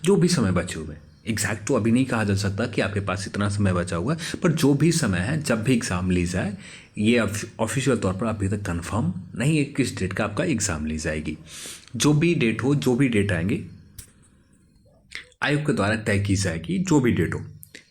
जो भी समय बचे हुए, एग्जैक्ट तो अभी नहीं कहा जा सकता कि आपके पास इतना समय बचा हुआ है, पर जो भी समय है जब भी एग्ज़ाम ली जाए, ये ऑफिशियल तौर पर अभी तक कंफर्म नहीं है किस डेट का आपका एग्ज़ाम ली जाएगी। जो भी डेट हो, जो भी डेट आएंगे आयोग के द्वारा तय की जाएगी, जो भी डेट हो।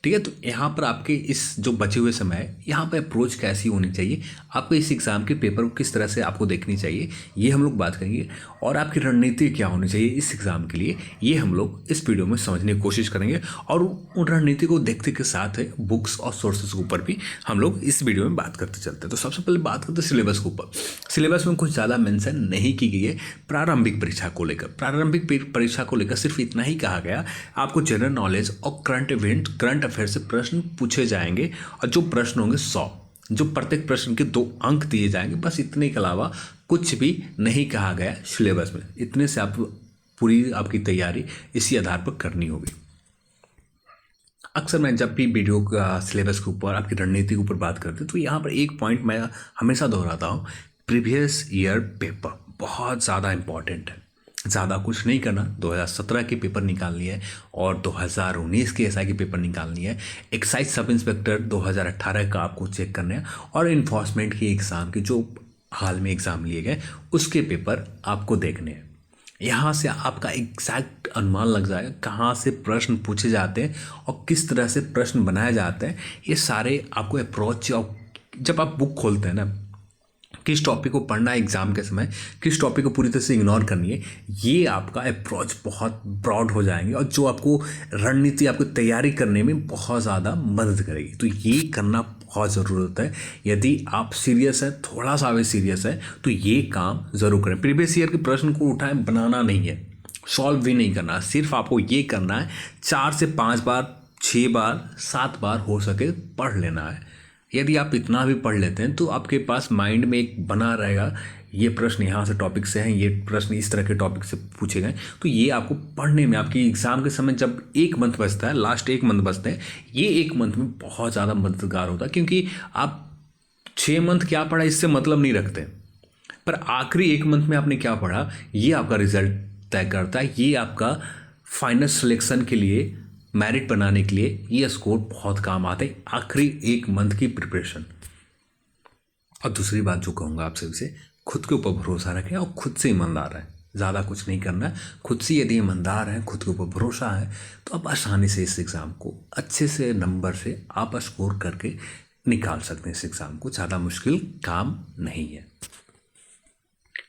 ठीक है, तो यहाँ पर आपके इस जो बचे हुए समय है, यहाँ पर अप्रोच कैसी होनी चाहिए, आपको इस एग्ज़ाम के पेपर को किस तरह से आपको देखनी चाहिए, ये हम लोग बात करेंगे। और आपकी रणनीति क्या होनी चाहिए इस एग्ज़ाम के लिए, ये हम लोग इस वीडियो में समझने की कोशिश करेंगे। और उन रणनीति को देखते के साथ है बुक्स और सोर्सेज के ऊपर भी हम लोग इस वीडियो में बात करते चलते हैं। तो सबसे पहले बात करते हैं सिलेबस के ऊपर। सिलेबस में कुछ ज़्यादा मेंशन नहीं की गई है प्रारंभिक परीक्षा को लेकर। प्रारंभिक परीक्षा को लेकर सिर्फ इतना ही कहा गया, आपको जनरल नॉलेज और करंट अफेयर से प्रश्न पूछे जाएंगे, और जो प्रश्न होंगे 100, जो प्रत्येक प्रश्न के 2 अंक दिए जाएंगे। बस इतने के अलावा कुछ भी नहीं कहा गया सिलेबस में। इतने से आप पूरी आपकी तैयारी इसी आधार पर करनी होगी। अक्सर मैं जब भी वीडियो का सिलेबस के ऊपर, आपकी रणनीति के ऊपर बात करते तो यहाँ पर एक पॉइंट मैं हमेशा दोहराता हूँ, प्रीवियस ईयर पेपर बहुत ज़्यादा इंपॉर्टेंट है। ज़्यादा कुछ नहीं करना, 2017 के पेपर निकालनी है और 2019 के एसआई के पेपर निकालनी है। एक्साइज सब इंस्पेक्टर 2018 का आपको चेक करना है, और इन्फोर्समेंट की एग्ज़ाम की जो हाल में एग्ज़ाम लिए गए उसके पेपर आपको देखने हैं। यहाँ से आपका एग्जैक्ट अनुमान लग जाएगा कहाँ से प्रश्न पूछे जाते हैं और किस तरह से प्रश्न बनाए जाते हैं। ये सारे आपको अप्रोच, और जब आप बुक खोलते हैं ना, किस टॉपिक को पढ़ना है एग्ज़ाम के समय, किस टॉपिक को पूरी तरह से इग्नोर करनी है, ये आपका अप्रोच बहुत ब्रॉड हो जाएंगे, और जो आपको रणनीति, आपको तैयारी करने में बहुत ज़्यादा मदद करेगी। तो ये करना बहुत ज़रूरत है। यदि आप सीरियस है, थोड़ा सा भी सीरियस है, तो ये काम ज़रूर करें। प्रीवियस ईयर के प्रश्न को उठाएं, बनाना नहीं है, सॉल्व भी नहीं करना, सिर्फ आपको ये करना है 4 से 5 बार, 6 बार, 7 बार हो सके पढ़ लेना है। यदि आप इतना भी पढ़ लेते हैं तो आपके पास माइंड में एक बना रहेगा, ये प्रश्न यहाँ से टॉपिक से हैं, ये प्रश्न इस तरह के टॉपिक से पूछे गए। तो ये आपको पढ़ने में, आपकी एग्ज़ाम के समय जब 1 मंथ बचता है, लास्ट 1 मंथ बचते हैं, ये 1 मंथ में बहुत ज़्यादा मददगार होता है। क्योंकि आप 6 मंथ क्या पढ़ा इससे मतलब नहीं रखते, पर आखिरी 1 मंथ में आपने क्या पढ़ा, ये आपका रिजल्ट तय करता है। ये आपका फाइनल सिलेक्शन के लिए, मेरिट बनाने के लिए ये स्कोर बहुत काम आता है, आखिरी 1 मंथ की प्रिपरेशन। और दूसरी बात जो कहूँगा आपसे, उसे खुद के ऊपर भरोसा रखें और खुद से ईमानदार रहें। ज़्यादा कुछ नहीं करना है, खुद से यदि ईमानदार हैं, खुद के ऊपर भरोसा है, तो आप आसानी से इस एग्ज़ाम को अच्छे से नंबर से आप स्कोर करके निकाल सकते हैं। इस एग्ज़ाम को ज़्यादा मुश्किल काम नहीं है,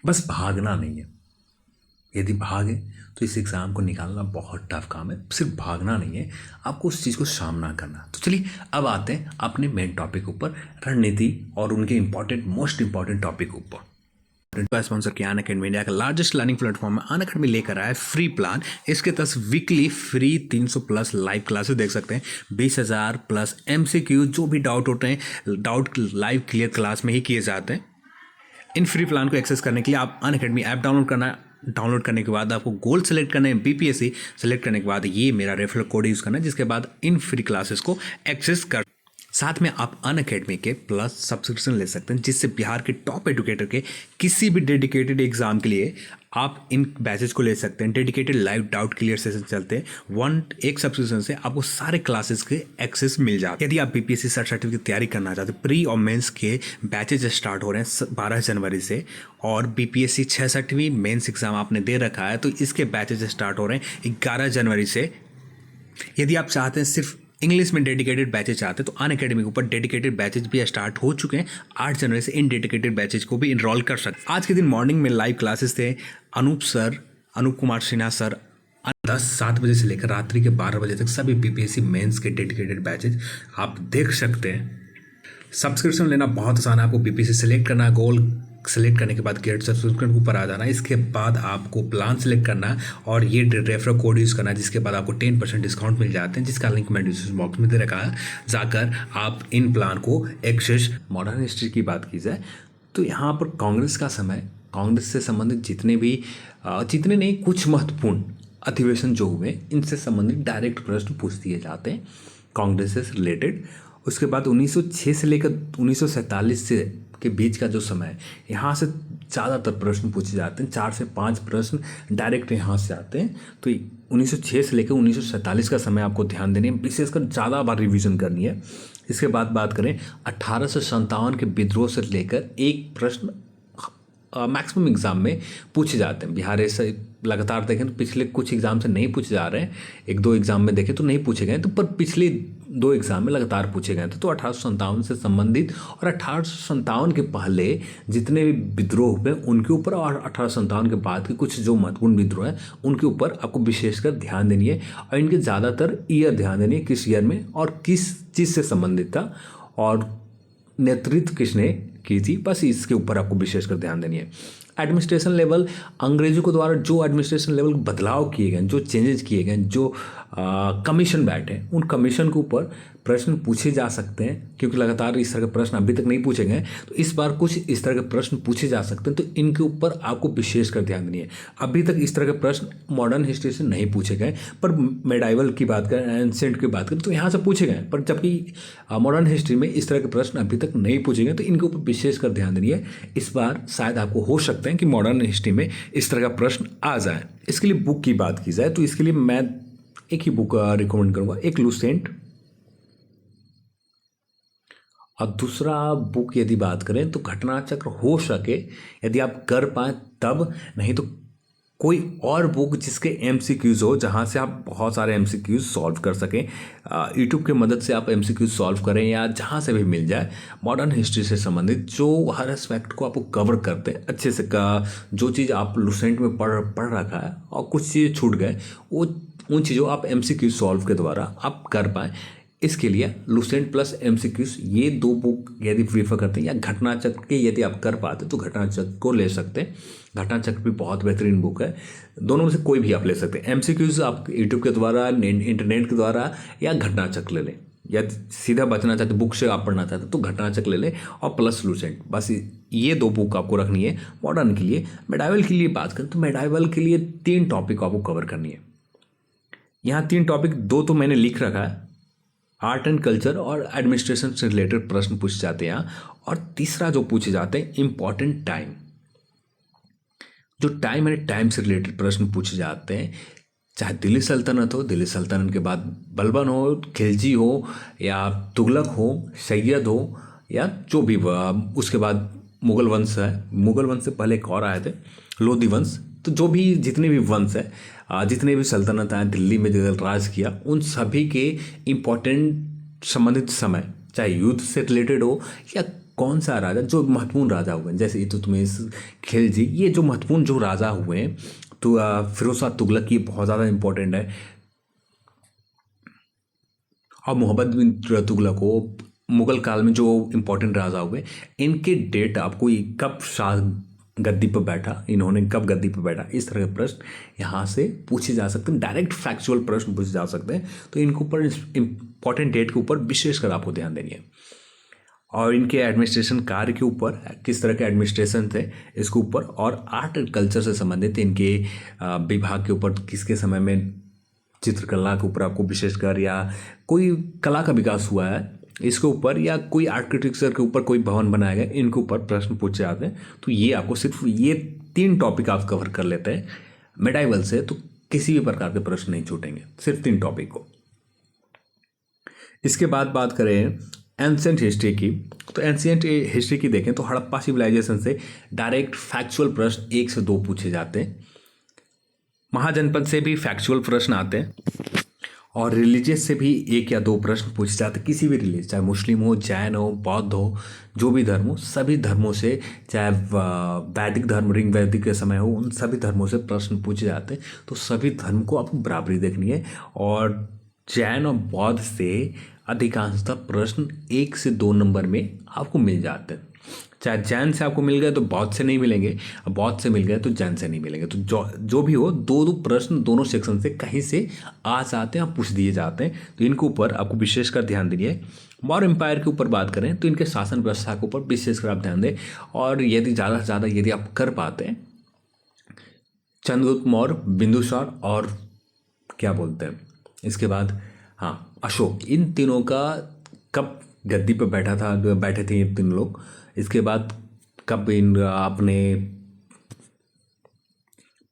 बस भागना नहीं है। यदि भागे तो इस एग्ज़ाम को निकालना बहुत टफ काम है। सिर्फ भागना नहीं है, आपको उस चीज़ को सामना करना। तो चलिए अब आते हैं अपने मेन टॉपिक ऊपर, रणनीति और उनके मोस्ट इंपॉर्टेंट टॉपिक ऊपर। स्पॉन्सर किया अनअकैडमी, इंडिया का लार्जेस्ट लर्निंग प्लेटफॉर्म में अनअकैडमी लेकर आया है फ्री प्लान। इसके तहत weekly free 300 plus live classes देख सकते हैं, 20,000 प्लस MCQ, जो भी डाउट होते हैं डाउट लाइव क्लियर क्लास में ही किए जाते हैं। इन फ्री प्लान को एक्सेस करने के लिए आप अनअकैडमी ऐप डाउनलोड करने के बाद आपको गोल्ड सेलेक्ट करना है, BPSC सेलेक्ट करने के बाद ये मेरा रेफरल कोड यूज़ करना है, जिसके बाद इन फ्री क्लासेस को एक्सेस कर। साथ में आप अनअकैडमी के प्लस सब्सक्रिप्शन ले सकते हैं, जिससे बिहार के टॉप एजुकेटर के किसी भी डेडिकेटेड एग्जाम के लिए आप इन बैचेज को ले सकते हैं। Dedicated live doubt clear session चलते हैं, एक सब्सक्रिप्शन से आपको सारे क्लासेस के एक्सेस मिल जाते हैं। यदि आप BPSC सर्टिफिकेट की तैयारी करना चाहते हैं, प्री और मेंस के बैचेज स्टार्ट हो रहे हैं 12 जनवरी से, और BPSC 66वीं मेंस एग्जाम आपने दे रखा है तो इसके बैचेज स्टार्ट हो रहे हैं 11 जनवरी से। यदि आप चाहते हैं सिर्फ इंग्लिश में डेडिकेटेड बैचेज चाहते हैं तो अनअकैडमी के ऊपर डेडिकेटेड बैचेज भी स्टार्ट हो चुके हैं। 8 जनवरी से इन डेडिकेटेड बैचेज को भी इनरोल कर सकते हैं। आज के दिन मॉर्निंग में लाइव क्लासेस थे। अनूप कुमार सिन्हा सर 7 बजे से लेकर रात्रि के 12 बजे तक सभी BPSC मेंस के डेडिकेटेड बैचेज आप देख सकते हैं। सब्सक्रिप्शन लेना बहुत आसान है, आपको BPSC सेलेक्ट करना है, गोल सेलेक्ट करने के बाद गेट सब्सक्रिप्शन के ऊपर आ जाना है। इसके बाद आपको प्लान सेलेक्ट करना है और ये रेफरल कोड यूज़ करना है, जिसके बाद आपको 10% डिस्काउंट मिल जाते हैं, जिसका लिंक मैं डिस्क्रिप्शन बॉक्स में दे रखा है। जाकर आप इन प्लान को एक्सेस। मॉडर्न हिस्ट्री की बात की जाए तो यहाँ पर कांग्रेस का समय, कांग्रेस से संबंधित जितने नहीं कुछ महत्वपूर्ण अधिवेशन जो हुए, इनसे संबंधित डायरेक्ट प्रश्न पूछ दिए जाते हैं कांग्रेस से रिलेटेड। उसके बाद 1906 से लेकर 1947 से के बीच का जो समय है, यहाँ से ज़्यादातर प्रश्न पूछे जाते हैं। 4 से 5 प्रश्न डायरेक्ट यहाँ से आते हैं। तो 1906 से लेकर 1947 का समय आपको ध्यान देनी है, विशेषकर ज़्यादा बार रिवीजन करनी है। इसके बाद बात करें 1857 के विद्रोह से लेकर एक प्रश्न मैक्सिमम एग्जाम में पूछे जाते हैं। बिहार ऐसे लगातार देखें तो पिछले कुछ एग्जाम से नहीं पूछे जा रहे हैं, एक दो एग्जाम में देखें तो नहीं पूछे गए तो, पर पिछले दो एग्जाम में लगातार पूछे गए थे। तो 1857 से संबंधित और 1857 के पहले जितने भी विद्रोह हुए उनके ऊपर और 1857 के बाद के कुछ जो महत्वपूर्ण विद्रोह हैं उनके ऊपर आपको विशेषकर ध्यान देनी है, और इनके ज़्यादातर ईयर ध्यान देनी है, किस ईयर में और किस चीज़ से संबंधित था और नेतृत्व किसने की थी, बस इसके ऊपर आपको विशेषकर ध्यान देनी है। एडमिनिस्ट्रेशन लेवल, अंग्रेजों के द्वारा जो एडमिनिस्ट्रेशन लेवल बदलाव किए गए, जो चेंजेस किए गए, जो कमीशन बैठे, उन कमीशन के ऊपर प्रश्न पूछे जा सकते हैं, क्योंकि लगातार इस तरह के प्रश्न अभी तक नहीं पूछे गए, तो इस बार कुछ इस तरह के प्रश्न पूछे जा सकते हैं, तो इनके ऊपर आपको विशेषकर ध्यान देनी है। अभी तक इस तरह के प्रश्न मॉडर्न हिस्ट्री से नहीं पूछे गए, पर मेडाइवल की बात करें, एंसेंट की बात करें तो यहाँ से पूछे गए, पर जबकि मॉडर्न हिस्ट्री में इस तरह के प्रश्न अभी तक नहीं पूछे गए, तो इनके ऊपर विशेषकर ध्यान देनी है। इस बार शायद आपको हो सकता है कि मॉडर्न हिस्ट्री में इस तरह का प्रश्न आ जाए। इसके लिए बुक की बात की जाए तो इसके लिए मैं एक ही बुक रिकमेंड करूँगा, एक लुसेंट, और दूसरा बुक यदि बात करें तो घटना चक्र हो सके यदि आप कर पाएँ तब, नहीं तो कोई और बुक जिसके एमसीक्यूज़ हो, जहाँ से आप बहुत सारे एमसीक्यूज़ सॉल्व कर सकें, यूट्यूब की मदद से आप एमसीक्यूज़ सॉल्व करें या जहाँ से भी मिल जाए, मॉडर्न हिस्ट्री से संबंधित जो हर एस्पेक्ट को आपको कवर करते हैं अच्छे से, का जो चीज़ आप लुसेंट में पढ़ रखा है और कुछ चीज़ें छूट गए, वो उन चीज़ों आप एमसीक्यूज़ सॉल्व के द्वारा आप कर पाएँ। इसके लिए लुसेंट प्लस एमसीक्यूज ये दो बुक यदि प्रीफर करते हैं, या घटना चक्र के यदि आप कर पाते तो घटना चक्र को ले सकते हैं। घटना चक्र भी बहुत बेहतरीन बुक है, दोनों में से कोई भी आप ले सकते हैं। एमसीक्यूज आप यूट्यूब के द्वारा, इंटरनेट के द्वारा, या घटना चक्र ले लें, या सीधा बचना चाहते बुक से आप पढ़ना चाहते तो घटना चक्र ले लें, और प्लस लुसेंट, बस ये दो बुक आपको रखनी है मॉडर्न के लिए। मेडाइवल के लिए बात करें तो मेडाइवल के लिए 3 टॉपिक आपको कवर करनी है। यहाँ 3 टॉपिक, 2 तो मैंने लिख रखा है, आर्ट एंड कल्चर और एडमिनिस्ट्रेशन से रिलेटेड प्रश्न पूछे जाते हैं यहाँ, और तीसरा जो पूछे जाते हैं इम्पॉर्टेंट टाइम, जो टाइम है टाइम से रिलेटेड प्रश्न पूछे जाते हैं, चाहे दिल्ली सल्तनत हो, दिल्ली सल्तनत के बाद बलबन हो, खिलजी हो, या तुगलक हो, सैयद हो, या जो भी उसके बाद मुगल वंश है, मुगल वंश से पहले एक और आए थे लोधी वंश, तो जो भी जितने भी वंश है, जितने भी सल्तनत आए दिल्ली में जो राज किया, उन सभी के इम्पोर्टेंट संबंधित समय, चाहे युद्ध से रिलेटेड हो या कौन सा राजा, जो महत्वपूर्ण राजा हुए हैं, जैसे इल्तुतमिश, खिलजी, ये जो महत्वपूर्ण जो राजा हुए हैं, तो फिरोज शाह तुगलक ये बहुत ज़्यादा इंपॉर्टेंट है, और मोहम्मद बिन तुगलक हो, मुगल काल में जो इम्पोर्टेंट राजा हुए, इनके डेट आपको कब शाह गद्दी पर बैठा, इन्होंने कब गद्दी पर बैठा, इस तरह के प्रश्न यहाँ से पूछे जा सकते हैं। डायरेक्ट फैक्चुअल प्रश्न पूछे जा सकते हैं, तो इनके ऊपर इम्पॉर्टेंट डेट के ऊपर विशेषकर आपको ध्यान देनी है। और इनके एडमिनिस्ट्रेशन कार्य के ऊपर, किस तरह के एडमिनिस्ट्रेशन थे इसके ऊपर, और आर्ट एंड कल्चर से संबंधित इनके विभाग के ऊपर, किसके समय में चित्रकला के ऊपर आपको विशेषकर, या कोई कला का विकास हुआ है इसके ऊपर, या कोई आर्किटेक्चर के ऊपर कोई भवन बनाया गया, इनके ऊपर प्रश्न पूछे जाते हैं। तो ये आपको सिर्फ ये 3 टॉपिक आप कवर कर लेते हैं मेडाइवल से, तो किसी भी प्रकार के प्रश्न नहीं छूटेंगे, सिर्फ 3 टॉपिक को। इसके बाद बात करें एंशिएंट हिस्ट्री की, तो एंशिएंट हिस्ट्री की देखें तो हड़प्पा सिविलाइजेशन से डायरेक्ट फैक्चुअल प्रश्न 1 से 2 पूछे जाते हैं। महाजनपद से भी फैक्चुअल प्रश्न आते हैं, और रिलीजियस से भी 1 या 2 प्रश्न पूछे जाते हैं। किसी भी रिलीज, चाहे मुस्लिम हो, जैन हो, बौद्ध हो, जो भी धर्म हो, सभी धर्मों से, चाहे वैदिक धर्म, ऋग वैदिक के समय हो, उन सभी धर्मों से प्रश्न पूछे जाते हैं। तो सभी धर्म को आपको बराबरी देखनी है, और जैन और बौद्ध से अधिकांशतः प्रश्न 1 से 2 नंबर में आपको मिल जाते हैं। चाहे जैन से आपको मिल गए तो बौद्ध से नहीं मिलेंगे, बौद्ध से मिल गए तो जैन से नहीं मिलेंगे। तो जो भी हो, 2 प्रश्न दोनों सेक्शन से कहीं से आ जाते हैं और पूछ दिए जाते हैं, तो इनके ऊपर आपको विशेषकर ध्यान दीजिए। मौर्य एम्पायर के ऊपर बात करें तो इनके शासन व्यवस्था के ऊपर विशेषकर आप ध्यान दें, और यदि ज़्यादा से ज़्यादा यदि आप कर पाते हैं, चंद्रगुप्त मौर्य, बिंदुसार और क्या बोलते हैं इसके बाद, हाँ, अशोक, इन तीनों का कब गद्दी पर बैठे थे ये 3 लोग, इसके बाद कब इन आपने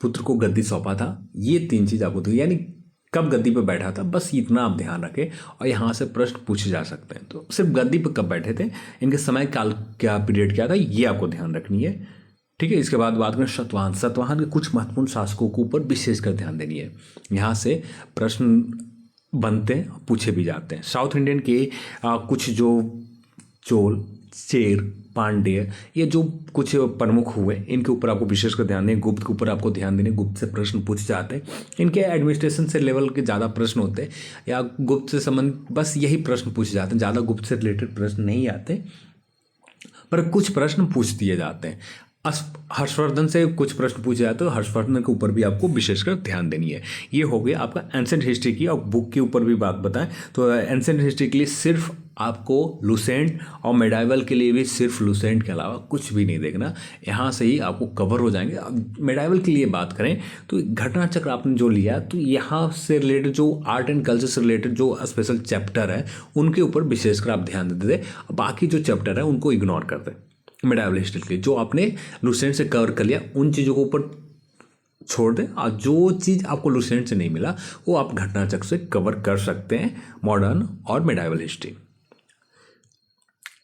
पुत्र को गद्दी सौंपा था। ये 3 चीज़ आपको देखिए, यानी कब गद्दी पर बैठा था, बस इतना आप ध्यान रखें और यहाँ से प्रश्न पूछे जा सकते हैं। तो सिर्फ गद्दी पर कब बैठे थे, इनके समय काल क्या पीरियड क्या था, ये आपको ध्यान रखनी है। ठीक है, इसके बाद बात करें सतवाहन। सतवाहन के कुछ महत्वपूर्ण शासकों के ऊपर विशेषकर ध्यान देनी है। यहाँ से प्रश्न बनते हैं, पूछे भी जाते हैं। साउथ इंडियन के कुछ जो चोल, चेर, पांड्य, ये जो कुछ प्रमुख हुए, इनके ऊपर आपको विशेषकर ध्यान दें। गुप्त के ऊपर आपको ध्यान देने, गुप्त से प्रश्न पूछे जाते हैं। इनके एडमिनिस्ट्रेशन से लेवल के ज़्यादा प्रश्न होते हैं या गुप्त से संबंधित बस यही प्रश्न पूछे जाते हैं, ज़्यादा गुप्त से रिलेटेड प्रश्न नहीं आते, पर कुछ प्रश्न पूछ दिए जाते हैं। हर्षवर्धन से कुछ प्रश्न पूछे जाते हैं, तो हर्षवर्धन के ऊपर भी आपको विशेषकर ध्यान देनी है। ये हो गया आपका एंसेंट हिस्ट्री की। और बुक के ऊपर भी बात बताएं तो एंसेंट हिस्ट्री के लिए सिर्फ आपको लुसेंट और मेडाइवल के लिए भी सिर्फ लुसेंट के अलावा कुछ भी नहीं देखना, यहाँ से ही आपको कवर हो जाएंगे। अब मेडाइवल के लिए बात करें तो घटना चक्र आपने जो लिया, तो यहाँ से रिलेटेड जो आर्ट एंड कल्चर से रिलेटेड जो स्पेशल चैप्टर है उनके ऊपर विशेषकर आप ध्यान देते थे। बाकी जो चैप्टर है उनको इग्नोर करते हैं। मेडाइवल हिस्ट्री के लिए जो आपने लुसेंट से कवर कर लिया उन चीज़ों को ऊपर छोड़ दें, और जो चीज़ आपको लुसेंट से नहीं मिला वो आप घटना चक्र से कवर कर सकते हैं, मॉडर्न और मेडाइवल हिस्ट्री।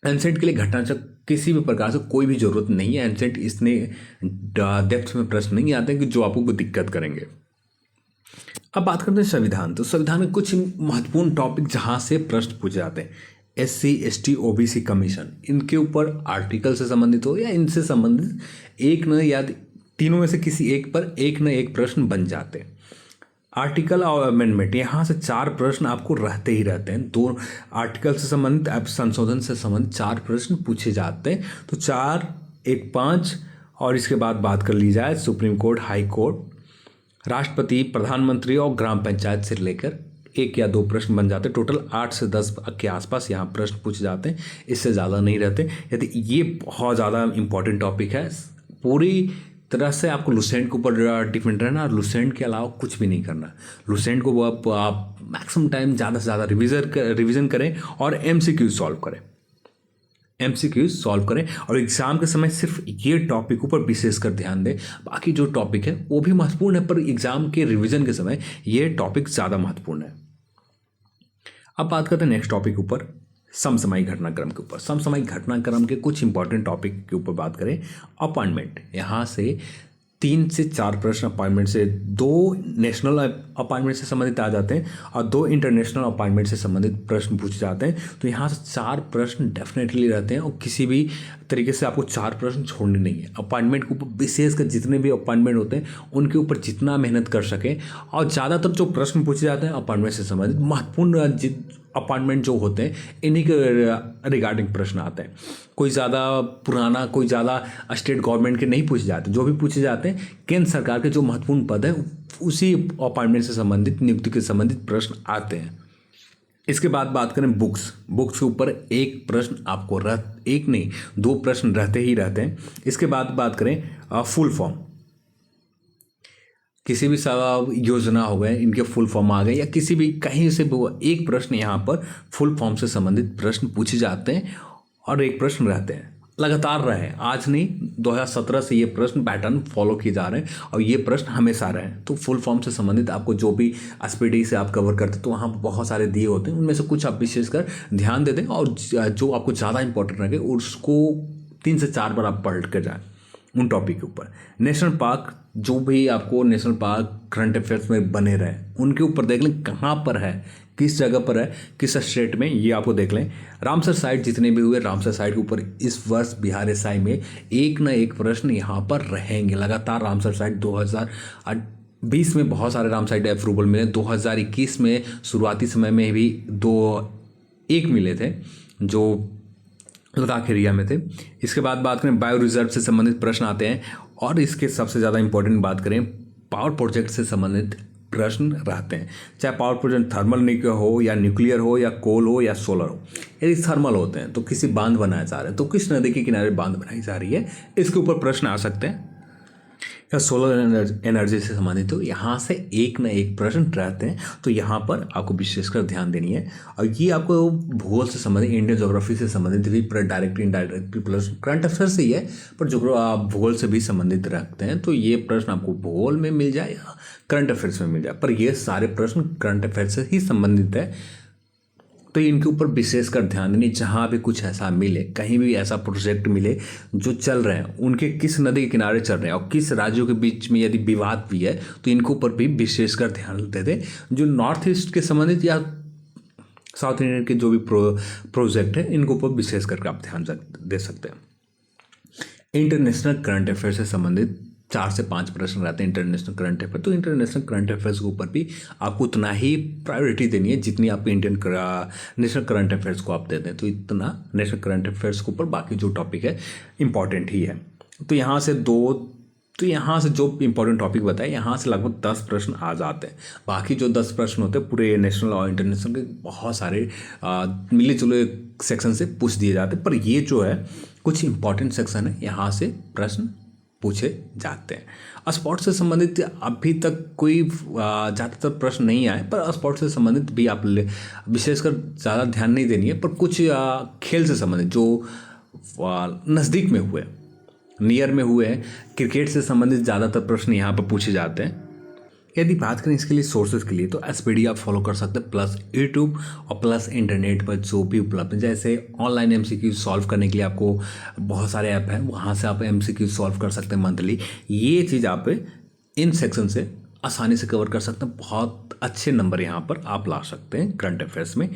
एंसेंट के लिए घटना चक्र किसी भी प्रकार से कोई भी जरूरत नहीं है। एंसेंट इसने डेप्थ में प्रश्न नहीं आते कि जो आपको दिक्कत करेंगे। अब बात करते हैं संविधान। तो संविधान में कुछ महत्वपूर्ण टॉपिक जहाँ से प्रश्न पूछे जाते हैं। SC ST OBC कमीशन, इनके ऊपर आर्टिकल से संबंधित हो या इनसे संबंधित एक न या तीनों में से किसी एक पर एक न एक प्रश्न बन जाते हैं। आर्टिकल और अमेंडमेंट, यहाँ से 4 प्रश्न आपको रहते ही रहते हैं। 2 आर्टिकल से संबंधित, संशोधन से संबंधित 4 प्रश्न पूछे जाते हैं। तो 4, 1, 5 और इसके बाद बात कर ली जाए सुप्रीम कोर्ट, हाई कोर्ट, राष्ट्रपति, प्रधानमंत्री और ग्राम पंचायत से लेकर 1 या 2 प्रश्न बन जाते हैं। टोटल 8 से 10 के आसपास यहाँ प्रश्न पूछे जाते हैं, इससे ज़्यादा नहीं रहते। यदि ये बहुत ज़्यादा इंपॉर्टेंट टॉपिक है, पूरी तरह से आपको लुसेंट के ऊपर डिपेंड रहना और लुसेंट के अलावा कुछ भी नहीं करना। लुसेंट को आप मैक्सिमम टाइम ज़्यादा से ज़्यादा रिविज़न करें और MCQ सॉल्व करें। MCQ सॉल्व करें और एग्ज़ाम के समय सिर्फ ये टॉपिक ऊपर विशेषकर ध्यान दें। बाकी जो टॉपिक है वो भी महत्वपूर्ण है, पर एग्ज़ाम के रिवीजन के समय ये टॉपिक ज़्यादा महत्वपूर्ण है। अब बात करते हैं नेक्स्ट टॉपिक ऊपर, समसामयिक घटनाक्रम के ऊपर। समसामयिक घटनाक्रम के कुछ इंपॉर्टेंट टॉपिक के ऊपर बात करें। अपॉइंटमेंट, यहाँ से 3 से 4 प्रश्न अपॉइंटमेंट से, 2 नेशनल अपॉइंटमेंट से संबंधित आ जाते हैं और 2 इंटरनेशनल अपॉइंटमेंट से संबंधित प्रश्न पूछे जाते हैं। तो यहाँ से 4 प्रश्न डेफिनेटली रहते हैं और किसी भी तरीके से आपको 4 प्रश्न छोड़ने नहीं है। अपॉइंटमेंट के ऊपर विशेषकर जितने भी अपॉइंटमेंट होते हैं उनके ऊपर जितना मेहनत कर सकें, और ज़्यादातर जो प्रश्न पूछे जाते हैं अपॉइंटमेंट से संबंधित महत्वपूर्ण अपॉइंटमेंट जो होते हैं इन्हीं के रिगार्डिंग प्रश्न आते हैं। कोई ज़्यादा पुराना, कोई ज़्यादा स्टेट गवर्नमेंट के नहीं पूछे जाते। जो भी पूछे जाते हैं केंद्र सरकार के जो महत्वपूर्ण पद है उसी अपॉइंटमेंट से संबंधित, नियुक्ति के संबंधित प्रश्न आते हैं। इसके बाद बात करें बुक्स के ऊपर एक प्रश्न आपको एक नहीं 2 प्रश्न रहते ही रहते हैं। इसके बाद बात करें फुल फॉर्म, किसी भी योजना हो गए, इनके फुल फॉर्म आ गए या किसी भी कहीं से एक प्रश्न यहाँ पर फुल फॉर्म से संबंधित प्रश्न पूछे जाते हैं और एक प्रश्न रहते हैं, लगातार रहे। आज नहीं, 2017 से ये प्रश्न पैटर्न फॉलो किए जा रहे हैं और ये प्रश्न हमेशा रहे हैं। तो फुल फॉर्म से संबंधित आपको जो भी एसपीडी से आप कवर करते हैं तो वहाँ बहुत सारे दिए होते हैं, उनमें से कुछ आप विशेषकर ध्यान दे दें और जो आपको ज़्यादा इंपॉर्टेंट लगे उसको 3 से 4 बार आप पढ़ कर जाएँ उन टॉपिक के ऊपर। नेशनल पार्क, जो भी आपको नेशनल पार्क करंट अफेयर्स में बने रहे उनके ऊपर देख लें कहाँ पर है, किस जगह पर है, किस स्टेट में, ये आपको देख लें। रामसर साइट जितने भी हुए, रामसर साइट के ऊपर इस वर्ष बिहार एसआई में एक न एक प्रश्न यहाँ पर रहेंगे लगातार। रामसर साइट 2020 में बहुत सारे राम साइट अप्रूवल मिले, 2021 में शुरुआती समय में भी 1 मिले थे जो लद्दाख एरिया में थे। इसके बाद बात करें बायो रिजर्व से संबंधित प्रश्न आते हैं और इसके सबसे ज़्यादा इंपॉर्टेंट बात करें पावर प्रोजेक्ट से संबंधित प्रश्न रहते हैं। चाहे पावर प्रोजेक्ट थर्मल हो या न्यूक्लियर हो या कोल हो या सोलर हो। यदि थर्मल होते हैं तो किसी बांध बनाया जा रहा है, तो किस नदी के किनारे बांध बनाई जा रही है, इसके ऊपर प्रश्न आ सकते हैं। या सोलर एनर्जी से संबंधित, तो यहाँ से एक ना एक प्रश्न रहते हैं। तो यहाँ पर आपको विशेषकर ध्यान देनी है। और ये आपको भूगोल से संबंधित, इंडियन ज्योग्राफी से संबंधित भी direct indirect plus current affair से ही है, पर जो आप भूगोल से भी संबंधित रखते हैं तो ये प्रश्न आपको भूगोल में मिल जाए या करंट अफेयर्स में मिल जाए, पर ये सारे प्रश्न करंट अफेयर से ही संबंधित है। तो इनके ऊपर विशेषकर ध्यान देनी। जहाँ भी कुछ ऐसा मिले, कहीं भी ऐसा प्रोजेक्ट मिले जो चल रहे हैं, उनके किस नदी के किनारे चल रहे हैं और किस राज्यों के बीच में यदि विवाद भी है, तो इनके ऊपर भी विशेषकर ध्यान देते थे। जो नॉर्थ ईस्ट के संबंधित या साउथ इंडियन के जो भी प्रोजेक्ट है, इनके ऊपर विशेष करके आप ध्यान दे सकते हैं। इंटरनेशनल करंट अफेयर से संबंधित 4 से 5 प्रश्न रहते हैं इंटरनेशनल करंट अफेयर। तो इंटरनेशनल करंट अफेयर्स के ऊपर भी आपको उतना ही प्रायोरिटी देनी है जितनी आप इंडियन नेशनल करंट अफेयर्स को आप देते हैं। तो इतना नेशनल करंट अफेयर्स के ऊपर बाकी जो टॉपिक है इंपॉर्टेंट ही है। तो यहाँ से जो इंपॉर्टेंट टॉपिक बताए, यहाँ से लगभग 10 प्रश्न आ जाते हैं। बाकी जो 10 प्रश्न होते हैं पूरे नेशनल और इंटरनेशनल के बहुत सारे मिले जुले सेक्शन से पूछ दिए जाते हैं, पर ये जो है कुछ इंपॉर्टेंट सेक्शन है, यहाँ से प्रश्न पूछे जाते हैं। स्पोर्ट्स से संबंधित अभी तक कोई ज़्यादातर प्रश्न नहीं आए, पर स्पोर्ट्स से संबंधित भी आप विशेषकर ज़्यादा ध्यान नहीं देनी है। पर कुछ खेल से संबंधित जो नज़दीक में हुए, नियर में हुए हैं, क्रिकेट से संबंधित ज़्यादातर प्रश्न यहाँ पर पूछे जाते हैं। यदि बात करें इसके लिए सोर्सेज के लिए, तो एसपीडी आप फॉलो कर सकते हैं, प्लस यूट्यूब और प्लस इंटरनेट पर जो भी उपलब्ध है। जैसे ऑनलाइन एमसीक्यू सॉल्व करने के लिए आपको बहुत सारे ऐप हैं, वहाँ से आप एमसीक्यू सॉल्व कर सकते हैं मंथली। ये चीज़ आप इन सेक्शन से आसानी से कवर कर सकते हैं। बहुत अच्छे नंबर यहाँ पर आप ला सकते हैं करंट अफेयर्स में।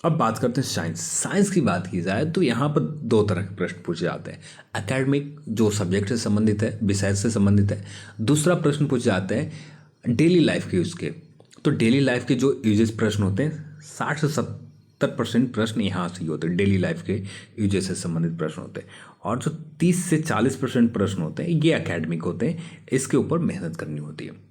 अब बात करते हैं साइंस की बात की जाए तो यहाँ पर 2 तरह के प्रश्न पूछे जाते हैं। एकेडमिक जो सब्जेक्ट से संबंधित है, विषय से संबंधित है। दूसरा प्रश्न पूछे जाते हैं डेली लाइफ के यूज़ के। तो डेली लाइफ के जो यूजेस प्रश्न होते हैं, 60 से 70% प्रश्न यहाँ से ही होते हैं, डेली लाइफ के यूजेस से संबंधित प्रश्न होते हैं। और जो 30 से 40% प्रश्न होते हैं, ये एकेडमिक होते हैं, इसके ऊपर मेहनत करनी होती है।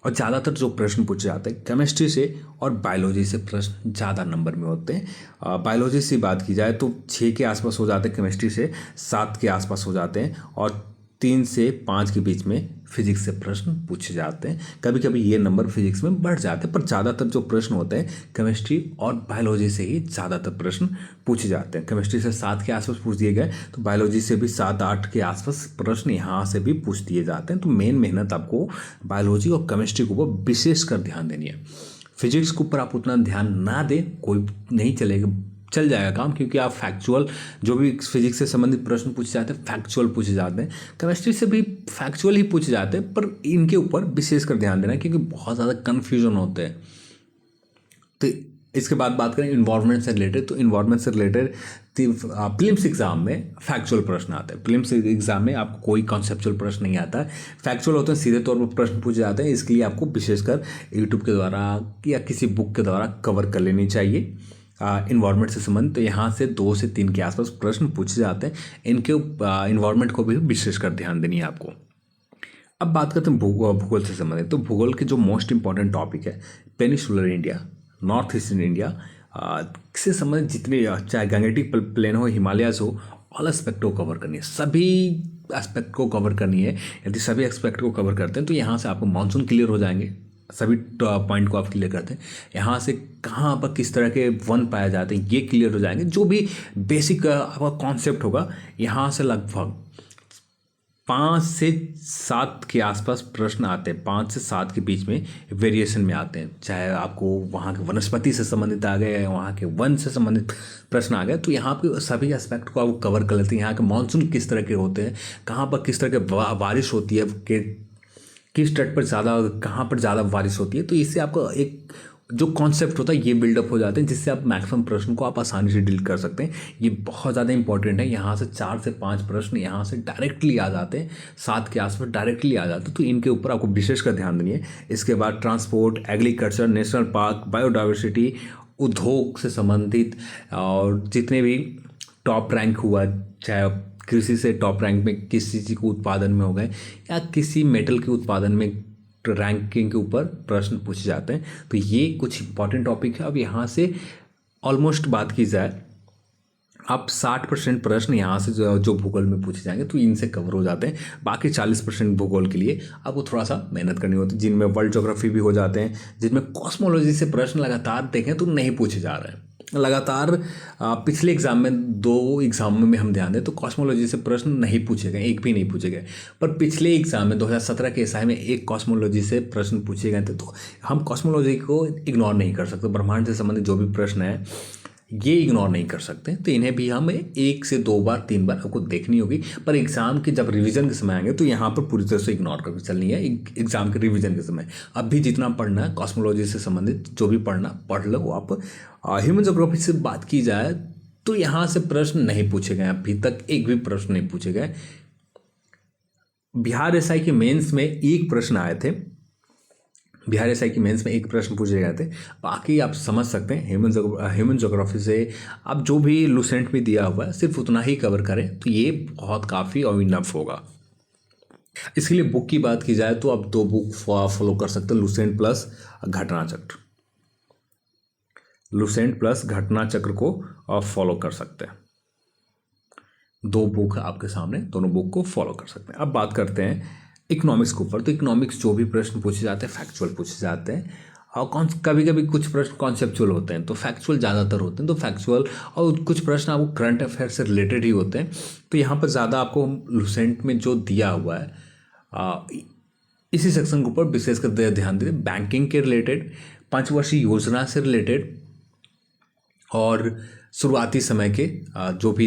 और ज़्यादातर जो प्रश्न पूछे जाते हैं केमिस्ट्री से और बायोलॉजी से प्रश्न ज़्यादा नंबर में होते हैं। बायोलॉजी से बात की जाए तो 6 के आसपास हो जाते हैं, केमिस्ट्री से 7 के आसपास हो जाते हैं, और 3 से 5 के बीच में फिजिक्स से प्रश्न पूछे जाते हैं। कभी कभी ये नंबर फिजिक्स में बढ़ जाते हैं, पर ज़्यादातर जो प्रश्न होते हैं केमिस्ट्री और बायोलॉजी से ही ज़्यादातर प्रश्न पूछे जाते हैं। केमिस्ट्री से 7 के आसपास पूछ दिए गए, तो बायोलॉजी से भी 7-8 के आसपास प्रश्न यहाँ से भी पूछ दिए जाते हैं। तो मेन मेहनत आपको बायोलॉजी और केमिस्ट्री के ऊपर विशेष कर ध्यान देनी है। फिजिक्स के ऊपर आप उतना ध्यान ना दें, कोई नहीं चलेगा, चल जाएगा काम, क्योंकि आप फैक्चुअल जो भी फिजिक्स से संबंधित प्रश्न पूछे जाते हैं फैक्चुअल पूछे जाते हैं। केमिस्ट्री से भी फैक्चुअल ही पूछे जाते हैं, पर इनके ऊपर विशेषकर ध्यान देना है क्योंकि बहुत ज़्यादा कन्फ्यूजन होते हैं। तो इसके बाद बात करें इन्वायरमेंट से रिलेटेड, तो इन्वायरमेंट से रिलेटेड प्रीलिम्स एग्जाम में फैक्चुअल प्रश्न आते हैं। प्रीलिम्स एग्जाम में आपको कोई कॉन्सेप्चुअल प्रश्न नहीं आता है, फैक्चुअल होते हैं, सीधे तौर पर प्रश्न पूछे जाते हैं। इसके लिए आपको विशेषकर यूट्यूब के द्वारा या किसी बुक के द्वारा कवर कर लेनी चाहिए इन्वायरमेंट से संबंधित। तो यहाँ से 2 से 3 के आसपास प्रश्न पूछे जाते हैं। इनके इन्वायरमेंट को भी विशेषकर ध्यान देनी है आपको। अब बात करते हैं भूगोल से संबंधित। तो भूगोल के जो मोस्ट इंपॉर्टेंट टॉपिक है, peninsular India, north eastern India से संबंधित जितने, चाहे गंगेटिक प्लेन हो, हिमालयाज हो, ऑल एस्पेक्ट को कवर करनी है, सभी एस्पेक्ट को कवर करनी है। यदि सभी एस्पेक्ट को कवर करते हैं तो यहाँ से आपको मानसून क्लियर हो जाएंगे, सभी पॉइंट को आप क्लियर करते हैं। यहाँ से कहाँ पर किस तरह के वन पाए जाते हैं ये क्लियर हो जाएंगे। जो भी बेसिक आपका कॉन्सेप्ट होगा, यहाँ से लगभग 5 से 7 के आसपास प्रश्न आते हैं, 5 से 7 के बीच में वेरिएशन में आते हैं। चाहे आपको वहाँ के वनस्पति से संबंधित आ गए, वहाँ के वन से संबंधित प्रश्न आ गए, तो यहाँ पे सभी एस्पेक्ट को आप कवर कर लेते हैं। यहाँ के मानसून किस तरह के होते हैं, कहाँ पर किस तरह के बारिश होती है, किस तट पर ज़्यादा, कहाँ पर ज़्यादा बारिश होती है। तो इससे आपका एक जो कॉन्सेप्ट होता है ये बिल्डअप हो जाते हैं, जिससे आप मैक्सिमम प्रश्न को आप आसानी से डील कर सकते हैं। ये बहुत ज़्यादा इंपॉर्टेंट है। यहाँ से 4 से 5 प्रश्न यहाँ से डायरेक्टली आ जाते हैं, 7 के आसपास डायरेक्टली आ जाते हैं। तो इनके ऊपर आपको विशेषकर ध्यान देनी है। इसके बाद transport, agriculture, national park, biodiversity, उद्योग से संबंधित, और जितने भी टॉप रैंक हुआ, चाहे कृषि से टॉप रैंक में किस चीज़ के उत्पादन में हो गए या किसी मेटल के उत्पादन में रैंकिंग के ऊपर प्रश्न पूछे जाते हैं। तो ये कुछ इंपॉर्टेंट टॉपिक है। अब यहाँ से ऑलमोस्ट बात की जाए आप 60% प्रश्न यहाँ से जो भूगोल में पूछे जाएंगे तो इनसे कवर हो जाते हैं। बाकी 40% भूगोल के लिए आपको थोड़ा सा मेहनत करनी होती है, जिनमें वर्ल्ड ज्योग्राफी भी हो जाते हैं, जिनमें कॉस्मोलॉजी से प्रश्न लगातार देखें तो नहीं पूछे जा रहे हैं लगातार। पिछले एग्जाम में 2 एग्जाम में हम ध्यान दें तो कॉस्मोलॉजी से प्रश्न नहीं पूछे गए, एक भी नहीं पूछे गए। पर पिछले एग्जाम में 2017 के एसआई में एक कॉस्मोलॉजी से प्रश्न पूछे गए थे। तो हम कॉस्मोलॉजी को इग्नोर नहीं कर सकते, ब्रह्मांड से संबंधित जो भी प्रश्न है ये इग्नोर नहीं कर सकते। तो इन्हें भी हमें 1 से 2 बार 3 बार आपको देखनी होगी। पर एग्जाम के जब रिवीजन के समय आएंगे तो यहाँ पर पूरी तरह से इग्नोर करके चलनी है। एग्जाम के रिवीजन के समय अब भी जितना पढ़ना है कॉस्मोलॉजी से संबंधित जो भी पढ़ना पढ़ लो आप। ह्यूमन ज्योग्राफी से बात की जाए तो यहाँ से प्रश्न नहीं पूछे गए, अभी तक एक भी प्रश्न नहीं पूछे गए। बिहार एसआई के मेंस में एक प्रश्न आए थे, बिहार एसआई की मेंस में एक प्रश्न पूछे गए थे। बाकी आप समझ सकते हैं ह्यूमन ज्योग्राफी से आप जो भी लूसेंट में दिया हुआ है सिर्फ उतना ही कवर करें तो ये बहुत काफ़ी और इनफ होगा। इसके लिए बुक की बात की जाए तो आप 2 बुक फॉलो कर सकते हैं, लूसेंट प्लस घटना चक्र। लूसेंट प्लस घटना चक्र को आप फॉलो कर सकते हैं। 2 बुक आपके सामने, दोनों बुक को फॉलो कर सकते हैं। अब बात करते हैं इकोनॉमिक्स के ऊपर। तो इकोनॉमिक्स जो भी प्रश्न पूछे जाते हैं फैक्चुअल पूछे जाते हैं, और कभी कभी कुछ प्रश्न कॉन्सेप्चुअल होते हैं तो फैक्चुअल ज़्यादातर होते हैं। तो फैक्चुअल और कुछ प्रश्न आपको करंट अफेयर से रिलेटेड ही होते हैं। तो यहाँ पर ज़्यादा आपको लूसेंट में जो दिया हुआ है इसी सेक्शन के ऊपर विशेषकर ध्यान दें। बैंकिंग के रिलेटेड, 5 वर्षीय योजना से रिलेटेड, और शुरुआती समय के जो भी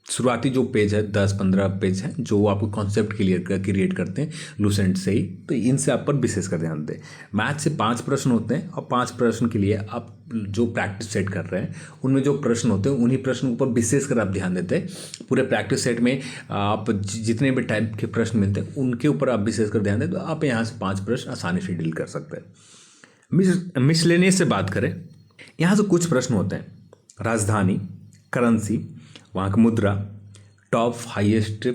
शुरुआती जो पेज है 10-15 पेज है जो आपको कॉन्सेप्ट क्रिएट करते हैं लूसेंट से ही, तो इनसे आप पर विशेष कर ध्यान दें। मैथ से 5 प्रश्न होते हैं और 5 प्रश्न के लिए आप जो प्रैक्टिस सेट कर रहे हैं उनमें जो प्रश्न होते हैं उन्हीं प्रश्नों पर विशेष कर आप ध्यान देते हैं। पूरे प्रैक्टिस सेट में आप जितने भी टाइप के प्रश्न मिलते हैं उनके ऊपर आप विशेष कर ध्यान दें, तो आप यहाँ से 5 प्रश्न आसानी से डील कर सकते हैं। मिसलेनियस से बात करें, यहाँ से कुछ प्रश्न होते हैं। राजधानी, करेंसी, वहाँ की मुद्रा, टॉप हाईएस्ट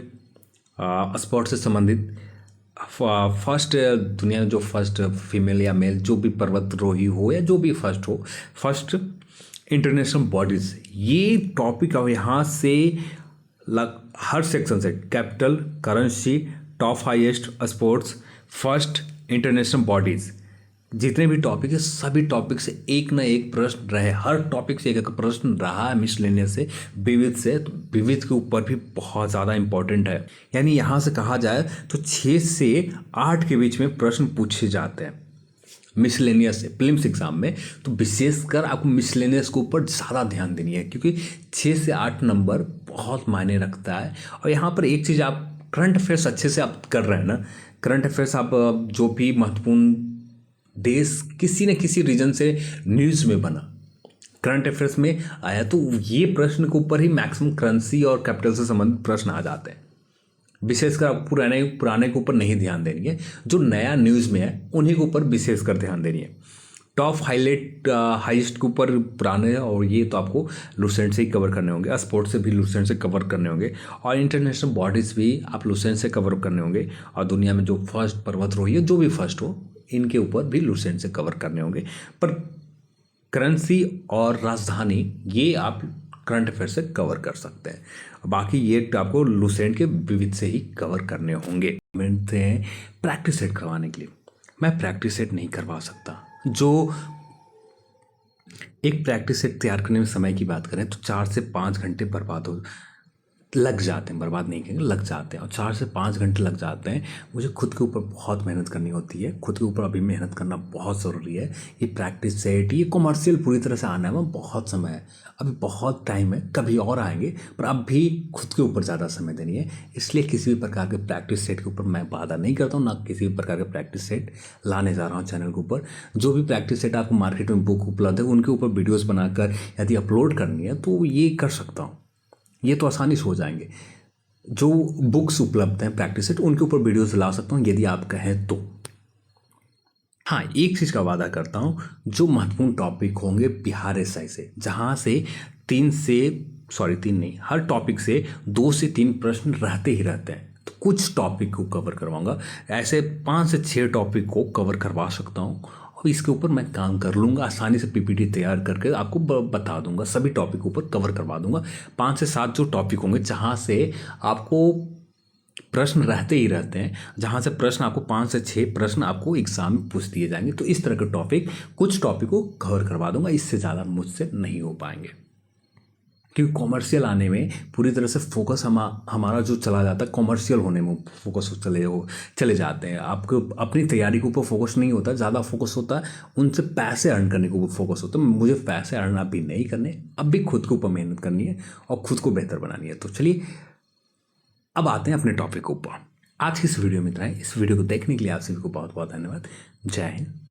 स्पोर्ट्स से संबंधित, फर्स्ट दुनिया में जो फर्स्ट फीमेल या मेल जो भी पर्वतरोही हो या जो भी फर्स्ट हो, फर्स्ट इंटरनेशनल बॉडीज, ये टॉपिक अब यहाँ से हर सेक्शन से capital, currency, top highest sports, first international bodies, जितने भी टॉपिक है सभी टॉपिक से एक ना एक प्रश्न रहे। हर टॉपिक से एक प्रश्न रहा है मिसलेनियस से, विविध से। तो विविध के ऊपर भी बहुत ज़्यादा इंपॉर्टेंट है। यानी यहाँ से कहा जाए तो 6 से 8 के बीच में प्रश्न पूछे जाते हैं मिसलेनियस से प्रीलिम्स एग्जाम में। तो विशेषकर आपको मिसलेनियस के ऊपर ज़्यादा ध्यान देनी है क्योंकि 6 से 8 नंबर बहुत मायने रखता है। और यहाँ पर एक चीज़, आप करंट अफेयर्स अच्छे से आप कर रहे हैं ना, करंट अफेयर्स आप जो भी महत्वपूर्ण देश किसी न किसी रीजन से न्यूज़ में बना, करंट अफेयर्स में आया, तो ये प्रश्न के ऊपर ही मैक्सिमम करेंसी और कैपिटल से संबंधित प्रश्न आ जाते हैं। विशेषकर आप पुराने के ऊपर नहीं ध्यान देनी है, जो नया न्यूज़ में है उन्हीं के ऊपर विशेषकर ध्यान देनी है। टॉप हाईएस्ट के ऊपर पुराने, और ये तो आपको लूसेंट से ही कवर करने होंगे, स्पोर्ट्स से भी लूसेंट से कवर करने होंगे, और इंटरनेशनल बॉडीज़ भी आप लूसेंट से कवर करने होंगे। और दुनिया में जो फर्स्ट पर्वतरोही है जो भी फर्स्ट हो इनके ऊपर भी लूसेंट से कवर करने होंगे। पर करेंसी और राजधानी ये आप करंट अफेयर से कवर कर सकते हैं, बाकी ये आपको लूसेंट के विविध से ही कवर करने होंगे। मिलते हैं प्रैक्टिस सेट करवाने के लिए। मैं प्रैक्टिस सेट नहीं करवा सकता। जो एक प्रैक्टिस सेट तैयार करने में समय की बात करें तो 4 से 5 घंटे लग जाते हैं, बर्बाद नहीं करेंगे, लग जाते हैं। और 4 से 5 घंटे लग जाते हैं। मुझे खुद के ऊपर बहुत मेहनत करनी होती है, खुद के ऊपर अभी मेहनत करना बहुत ज़रूरी है। ये प्रैक्टिस सेट, ये कॉमर्शियल पूरी तरह से आने में बहुत समय है, अभी बहुत टाइम है, कभी और आएंगे, पर अब भी खुद के ऊपर ज़्यादा समय देनी है। इसलिए किसी भी प्रकार के प्रैक्टिस सेट के ऊपर मैं वादा नहीं करता हूँ, ना किसी भी प्रकार के प्रैक्टिस सेट लाने जा रहा हूँ चैनल के ऊपर। जो भी प्रैक्टिस सेट आपको मार्केट में बुक उपलब्ध है उनके ऊपर वीडियोज़ बनाकर यदि अपलोड करनी है तो ये कर सकता हूँ, ये तो आसानी से हो जाएंगे। जो बुक्स उपलब्ध हैं प्रैक्टिस सेट उनके ऊपर वीडियोस ला सकता हूँ यदि आप कहें तो। हाँ, एक चीज़ का वादा करता हूँ, जो महत्वपूर्ण टॉपिक होंगे बिहार एसआई से, जहाँ से 3 नहीं, हर टॉपिक से 2 से 3 प्रश्न रहते ही रहते हैं, तो कुछ टॉपिक को कवर करवाऊँगा। ऐसे 5 से 6 टॉपिक को कवर करवा सकता हूँ। अब इसके ऊपर मैं काम कर लूँगा, आसानी से पीपीटी तैयार करके आपको बता दूंगा, सभी टॉपिक ऊपर कवर करवा दूंगा। 5 से 7 जो टॉपिक होंगे जहाँ से आपको प्रश्न रहते ही रहते हैं, जहाँ से प्रश्न आपको 5 से 6 प्रश्न आपको एग्जाम में पूछ दिए जाएंगे, तो इस तरह के टॉपिक कुछ टॉपिक को कवर करवा दूंगा, इससे ज़्यादा मुझसे नहीं हो पाएंगे। क्योंकि कॉमर्शियल आने में पूरी तरह से फोकस हमारा जो चला जाता है, कॉमर्शियल होने में फोकस चले जाते हैं। आपको अपनी तैयारी के ऊपर फोकस नहीं होता, ज़्यादा फोकस होता है उनसे पैसे अर्न करने के ऊपर फोकस होता है। मुझे पैसे अर्न अभी नहीं करने, अब भी खुद के ऊपर मेहनत करनी है और खुद को बेहतर बनानी है। तो चलिए अब आते हैं अपने टॉपिक के ऊपर। आज की इस वीडियो में इतना है। इस वीडियो को देखने के लिए आप सभी को बहुत बहुत धन्यवाद। जय हिंद।